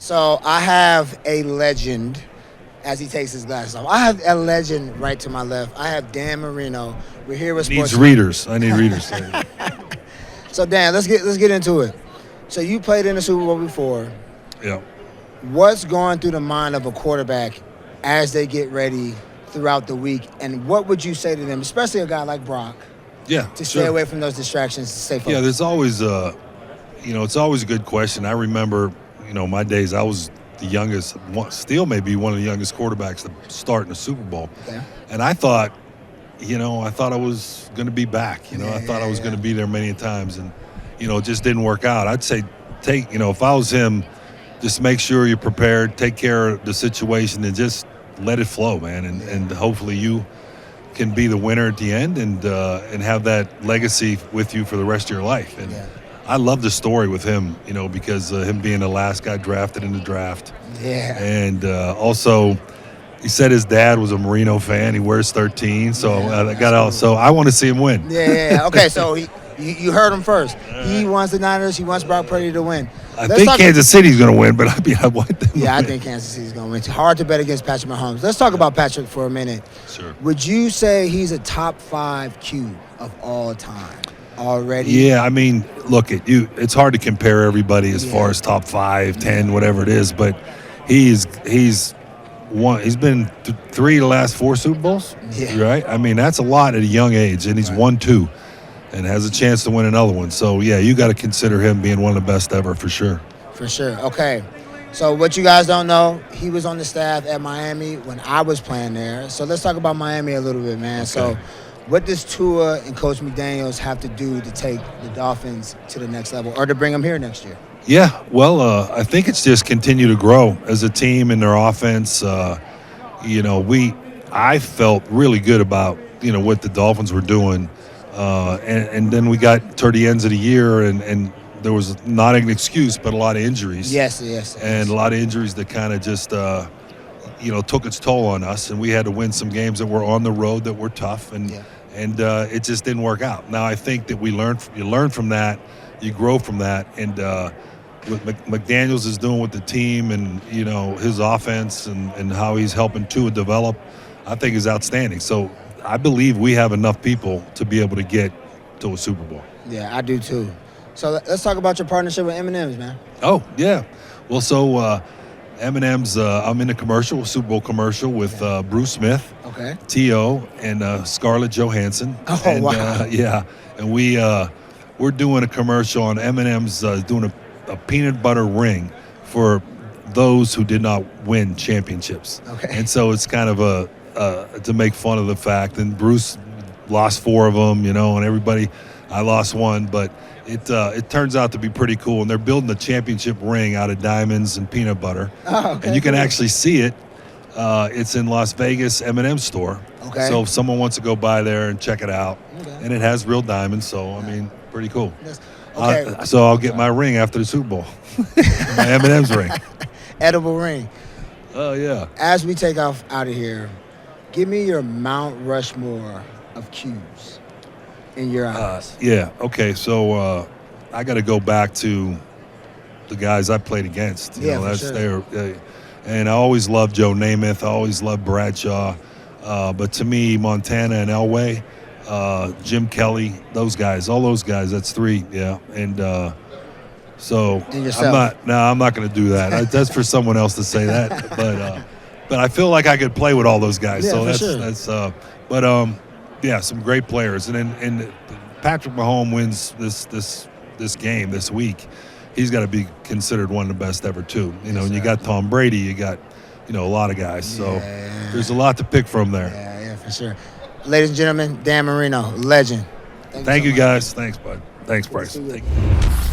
So I have a legend as he takes his glasses off. I have a legend right to my left. I have Dan Marino. We're here with Needs Sports. readers. I need readers. So Dan, let's get into it. So you played in the Super Bowl before. Yeah. What's going through the mind of a quarterback as they get ready throughout the week, and what would you say to them, especially a guy like Brock, Yeah. to stay away from those distractions, to stay focused? Yeah, there's always it's always a good question. I remember, my days. I was the youngest, still maybe one of the youngest quarterbacks to start in the Super Bowl. Okay. And I thought, I was going to be back. I thought I was going to be there many times, and it just didn't work out. I'd say if I was him, just make sure you're prepared, take care of the situation, and just let it flow, man. And hopefully you can be the winner at the end and have that legacy with you for the rest of your life. And I love the story with him, because him being the last guy drafted in the draft. Yeah. And also, he said his dad was a Marino fan. He wears 13, so So I want to see him win. Yeah. Okay, so you heard him first. He wants the Niners. He wants Brock Purdy to win. I think Kansas City's going to win, but I want them. Yeah, I think Kansas City's going to win. It's hard to bet against Patrick Mahomes. Let's talk about Patrick for a minute. Sure. Would you say he's a top 5 Q of all time already? Yeah, I mean, look at you. It's hard to compare everybody as far as top 5, 10, whatever it is, but he's won. He's been 3 of the last 4 Super Bowls. Yeah. Right. I mean, that's a lot at a young age, and he's won 2. And has a chance to win another one. So, yeah, you got to consider him being one of the best ever for sure. For sure. Okay. So what you guys don't know, he was on the staff at Miami when I was playing there. So let's talk about Miami a little bit, man. Okay. So what does Tua and Coach McDaniels have to do to take the Dolphins to the next level or to bring them here next year? Yeah, well, I think it's just continue to grow as a team in their offense. I felt really good about, what the Dolphins were doing. And then we got toward the ends of the year, and there was not an excuse, but a lot of injuries. Yes. And a lot of injuries that kind of just, took its toll on us. And we had to win some games that were on the road that were tough, and it just didn't work out. Now I think that you learn from that, you grow from that, and what McDaniels is doing with the team, and his offense and how he's helping Tua develop, I think is outstanding. So I believe we have enough people to be able to get to a Super Bowl. Yeah, I do too. So let's talk about your partnership with M&M's, man. Oh, yeah. Well, so M&M's, I'm in a Super Bowl commercial with Bruce Smith, T.O., and Scarlett Johansson. Oh, and, wow. And we're doing a commercial on M&M's doing a peanut butter ring for those who did not win championships. Okay. And so it's kind of to make fun of the fact. And Bruce lost 4 of them, and everybody, I lost 1, but it turns out to be pretty cool. And they're building a championship ring out of diamonds and peanut butter. Oh, okay. And you can actually see it. It's in Las Vegas M&M store. Okay. So if someone wants to go by there and check it out. Okay. And it has real diamonds, so, I mean, pretty cool. Okay. So I'll get my ring after the Super Bowl. My M&M's ring. Edible ring. Oh, yeah. As we take off out of here, give me your Mount Rushmore of Qs in your eyes. Yeah. Okay. So I got to go back to the guys I played against. And I always loved Joe Namath. I always loved Bradshaw. But to me, Montana and Elway, Jim Kelly, those guys, all those guys. That's 3. Yeah. And so I'm not going to do that. That's for someone else to say that. But I feel like I could play with all those guys. Yeah, so that's some great players. And Patrick Mahomes wins this game this week. He's got to be considered one of the best ever too. And you got Tom Brady, you got a lot of guys. So there's a lot to pick from there. Yeah, for sure. Ladies and gentlemen, Dan Marino, legend. Thank you guys. Thanks, bud. Thanks, Brice. Thank you.